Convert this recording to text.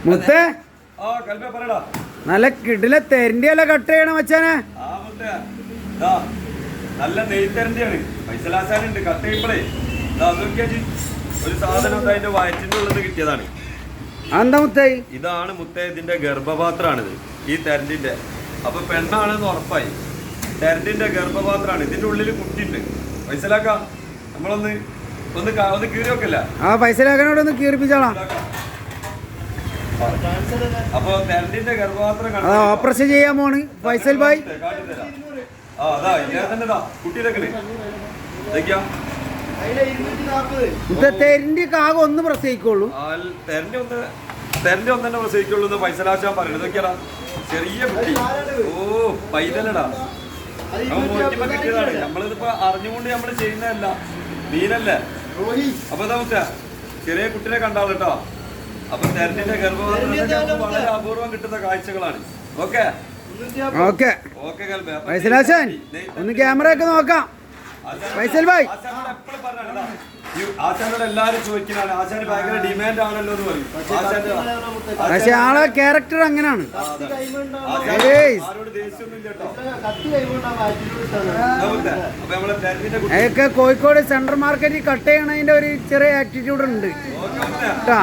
മുത്തേ ആ കൽപ്പ പറയടാ. നല്ല കിടിലെ തെരണ്ടിയല്ല കട്ട് ചെയ്യണം മച്ചാനെ. ആ മുത്തേ ദാ നല്ല നെയ്ത്തരണ്ടിയാണ്. പൈസലാശാനുണ്ട് കട്ട് ചെയ്യുമ്പോഴേ അതൊക്കെ ഒരു സാധനം അതിന്റെ വയറ്റിന്റെ ഉള്ളത് കിട്ടിയതാണ്. എന്താ മുത്തായി? ഇതാണ് മുത്തേ ഇതിന്റെ ഗർഭപാത്രമാണിത് ഈ തെരണ്ടിന്റെ. അപ്പൊ പെണ്ണാണെന്ന് ഉറപ്പായി. തെരണ്ടിന്റെ ഗർഭപാത്രമാണ്. ഇതിന്റെ ഉള്ളിൽ കുട്ടിയുണ്ട്. പൈസലാക്ക നമ്മളൊന്ന് ഒന്ന് കീറി വെക്കല്ല. ആ പൈസലാക്കാനോട് ഒന്ന് കീറിപ്പിച്ചോളാം. അപ്പൊ തെരണ്ടിന്റെ ഗർഭപാത്രം ഓപ്പറേഷൻ ചെയ്യാൻ പോണ് ഫൈസൽ ഭായ്. ആ അതാ ഇങ്ങനെ തന്നെ കുട്ടിയിലൊക്കെ തെരണ്ടി ആകെ ഒന്ന് പ്രസവിക്കുള്ളൂ. തെരണ്ടി ഒന്നെ പ്രസവിക്കുള്ളൂ എന്ന് പൈസലാശാൻ പറയുന്നത്. ഇതൊക്കെയാടാ ചെറിയ കുട്ടി. ഓ പൈതലടാ. കിട്ടിയതാണ്. നമ്മളിതിപ്പോ അറിഞ്ഞുകൊണ്ട് നമ്മള് ചെയ്യുന്നതല്ല, മീനല്ലേ. അപ്പൊ ഇതാ ചെറിയ കുട്ടിനെ കണ്ടാള് കേട്ടോ. അപ്പൊ തെരണ്ടിന്റെ ഗർഭപാത്രം വളരെ അപൂർവം കിട്ടുന്ന കാഴ്ചകളാണ്. ഓക്കെ ഓക്കെ ഓക്കെ ഫൈസലാശാൻ ഒന്ന് ക്യാമറ ഒക്കെ നോക്കാം. ഫൈസൽ ഭായ് ആശാനോട് എല്ലാരും ചോദിക്കുന്നതാണ്. ആശാന് ഭയങ്കര ഡിമാൻഡ് ആണല്ലോ എന്ന് പറയും. പക്ഷെ ആളെ ക്യാരക്ടർ അങ്ങനെയാണ്. അതൊക്കെ കോഴിക്കോട് സെൻട്രൽ മാർക്കറ്റിൽ കട്ട് ചെയ്യണതിന്റെ ഒരു ചെറിയ ആറ്റിറ്റ്യൂഡ് ഉണ്ട് കേട്ടാ.